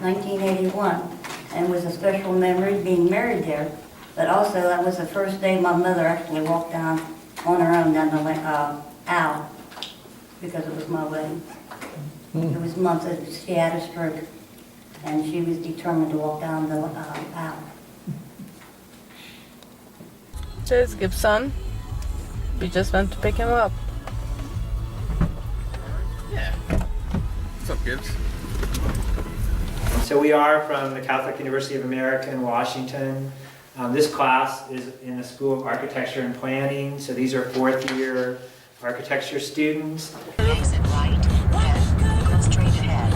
1981, and it was a special memory being married there. But also, that was the first day my mother actually walked down on her own down the aisle, because it was my wedding. It was months that she had a stroke, and she was determined to walk down the aisle. Cheers, Gibson. We just went to pick him up. Yeah. What's up, Gibbs? So we are from the Catholic University of America in Washington. This class is in the School of Architecture and Planning. So these are fourth-year architecture students. Exit right, then go straight ahead.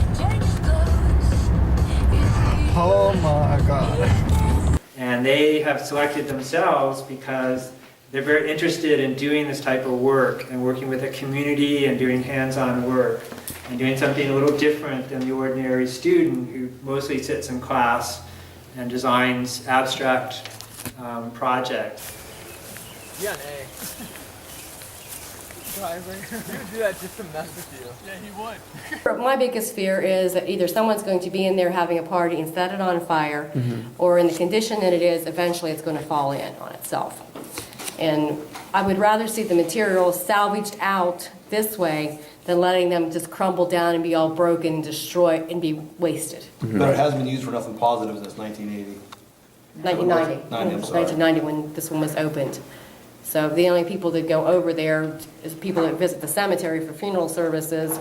Oh my God. And they have selected themselves because they're very interested in doing this type of work and working with a community and doing hands-on work and doing something a little different than the ordinary student who mostly sits in class and designs abstract projects. Yeah, an A. Driver. He would do that just to mess with you. Yeah, he would. My biggest fear is that either someone's going to be in there having a party and set it on fire, or in the condition that it is, eventually it's going to fall in on itself. And I would rather see the materials salvaged out this way than letting them just crumble down and be all broken and destroyed and be wasted. But it has been used for nothing positive since 1980. 1990. 90, I'm sorry. 1990 when this one was opened. So the only people that go over there is people that visit the cemetery for funeral services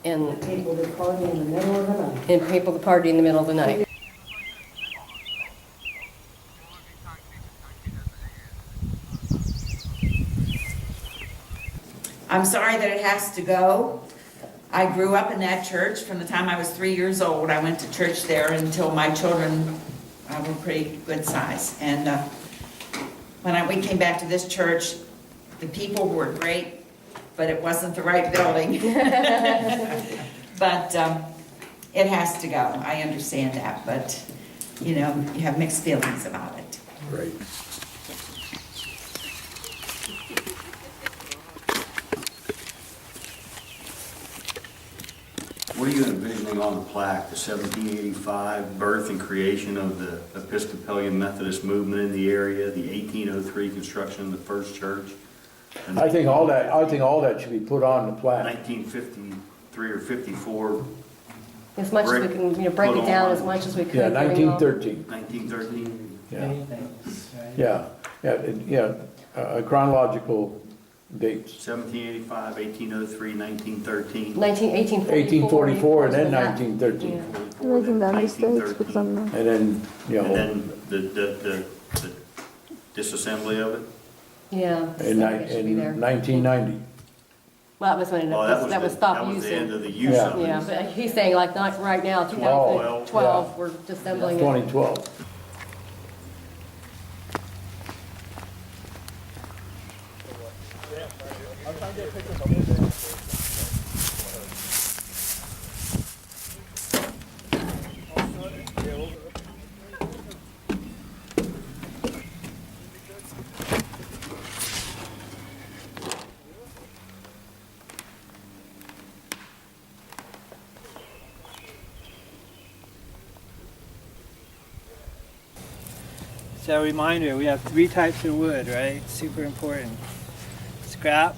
and People that party in the middle of the night. people that party in the middle of the night. I'm sorry that it has to go. I grew up in that church from the time I was 3 years old. I went to church there until my children were pretty good size. And when we came back to this church, the people were great, but it wasn't the right building. But it has to go. I understand that, but you know, you have mixed feelings about it. Right. What are you envisioning on the plaque, the 1785 birth and creation of the Episcopalian Methodist movement in the area, the 1803 construction of the first church? And I think all that should be put on the plaque. 1953 or 54, As much as we can, break it down as much as we could. Yeah, giving all- 1913. 1913. Yeah, Anything, right? yeah, chronological dates. 1785, 1803, 1913. 1844. 1844 and then 1913. Making the mistakes with some. And then, And then the disassembly of it? Yeah. in it should be there. 1990. Well, that was when Oh, that was stopped that was the end using. of the use Yeah. of it. Yeah, but he's saying like not right now, 2012, we're disassembling it. 2012. So a reminder, we have 3 types of wood, right? Super important. Scrap,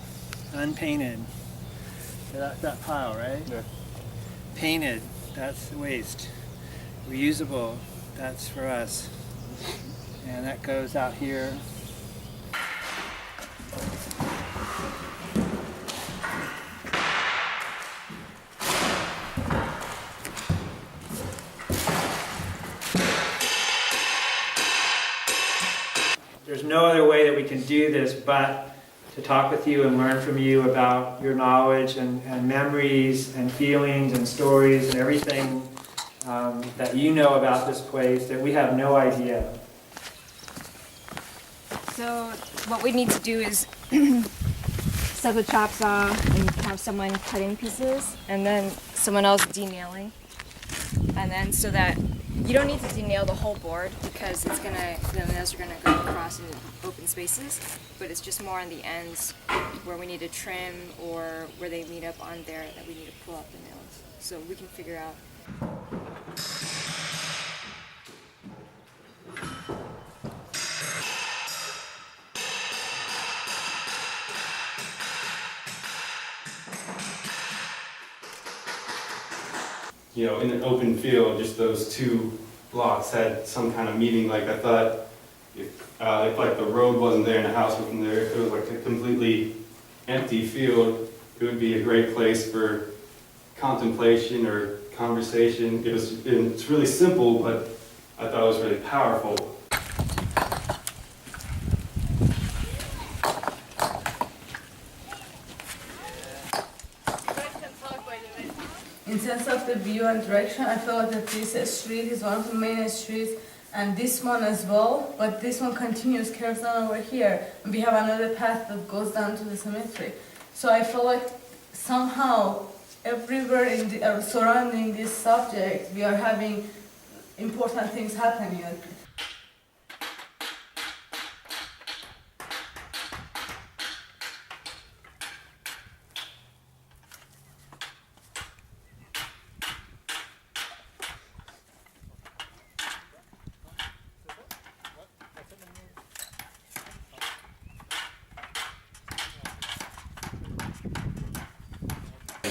unpainted. So that's that pile, right? Yeah. Painted, that's the waste. Reusable, that's for us. And that goes out here. There's no other way that we can do this but to talk with you and learn from you about your knowledge and memories and feelings and stories and everything that you know about this place that we have no idea. So what we need to do is set the chop saw and have someone cut in pieces and then someone else denailing. And then so that you don't need to denail the whole board because the nails are gonna go across in open spaces, but it's just more on the ends where we need to trim or where they meet up on there that we need to pull out the nails. So we can figure out in an open field, just those two blocks had some kind of meaning. Like I thought, if like the road wasn't there and the house wasn't there, if it was like a completely empty field, it would be a great place for contemplation or conversation. It's really simple, but I thought it was really powerful. In terms of the view and direction, I feel like that this street is one of the main streets, and this one as well, but this one continues, curves down over here, and we have another path that goes down to the cemetery. So I feel like somehow everywhere in the, surrounding this subject, we are having important things happening.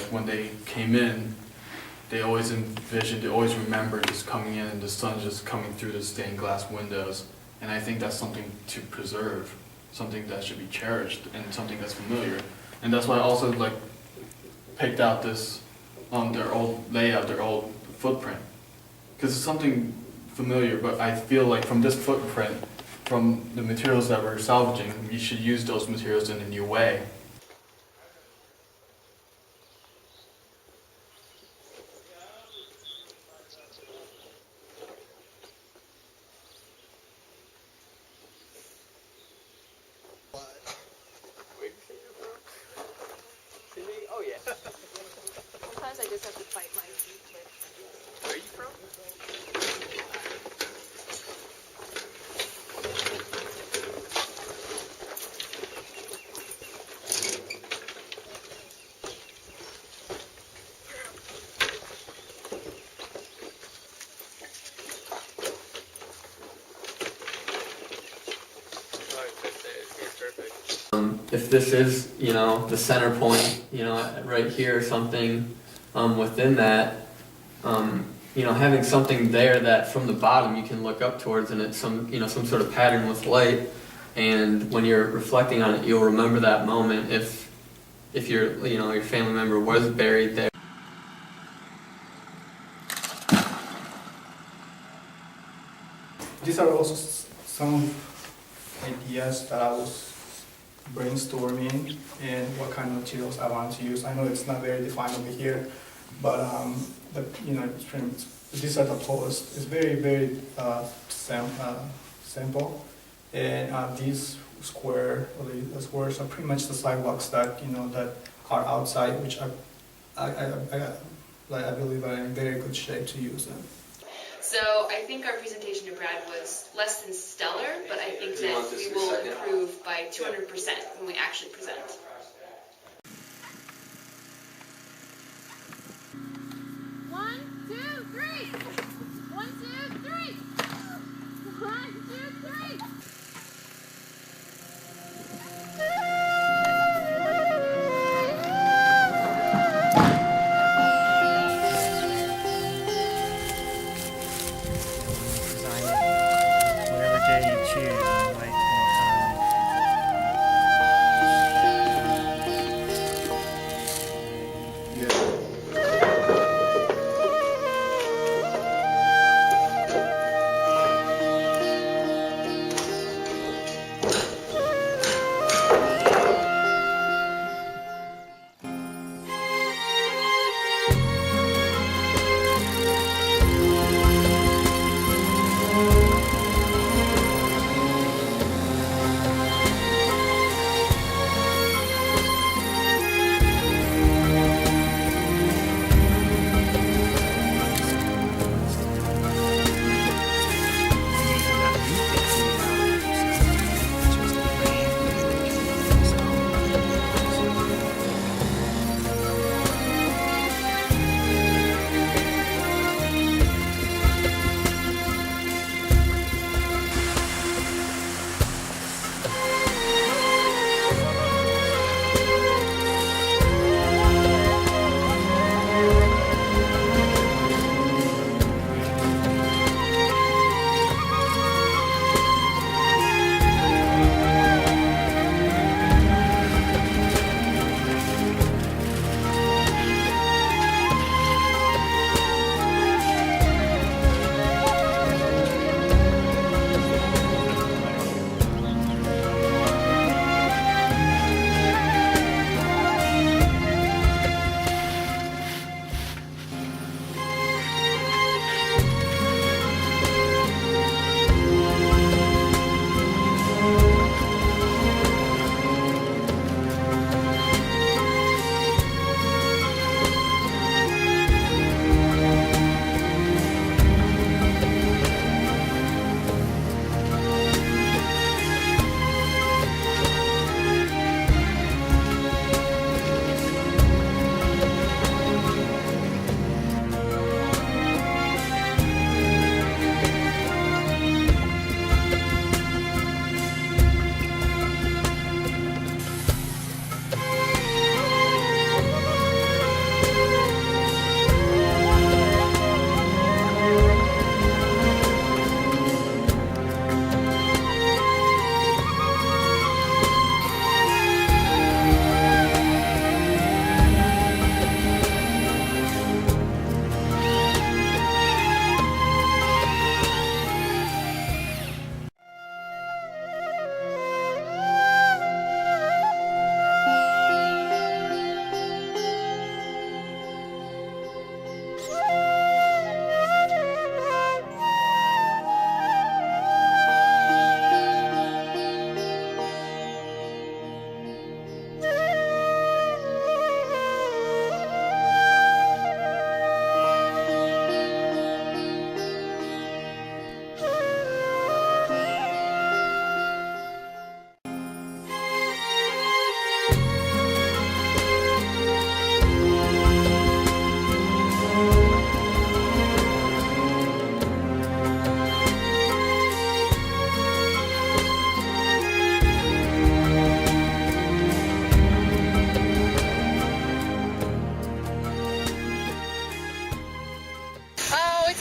When they came in, they always envisioned, they always remembered just coming in and the sun just coming through the stained glass windows. And I think that's something to preserve, something that should be cherished, and something that's familiar. And that's why I also picked out this, their old layout, their old footprint. Because it's something familiar, but I feel like from this footprint, from the materials that we're salvaging, we should use those materials in a new way. Oh yeah. Sometimes I just have to fight my feet. Where are you from? If this is, the center point, right here or something within that, having something there that from the bottom you can look up towards, and it's some sort of pattern with light, and when you're reflecting on it, you'll remember that moment if your family member was buried there. These are also some ideas that I was brainstorming and what kind of materials I want to use. I know it's not very defined over here, but these are the posts. It's very, very simple, and these squares are pretty much the sidewalks that that are outside, which I believe are in very good shape to use them. So I think our presentation to Brad was less than stellar, but I think that we will improve by 200% when we actually present.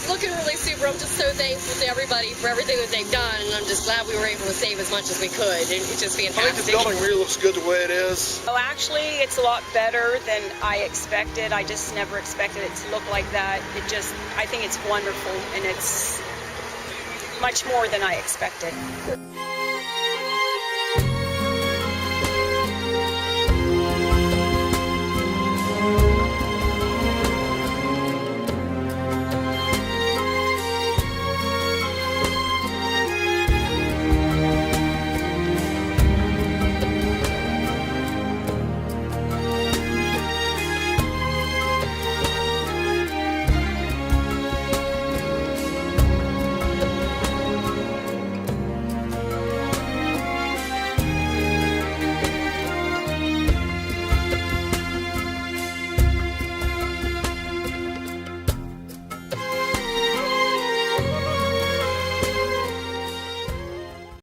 It's looking really super. I'm just so thankful to everybody for everything that they've done, and I'm just glad we were able to save as much as we could. It's just fantastic. I think the building really looks good the way it is. Oh, actually, it's a lot better than I expected. I just never expected it to look like that. I think it's wonderful, and it's much more than I expected.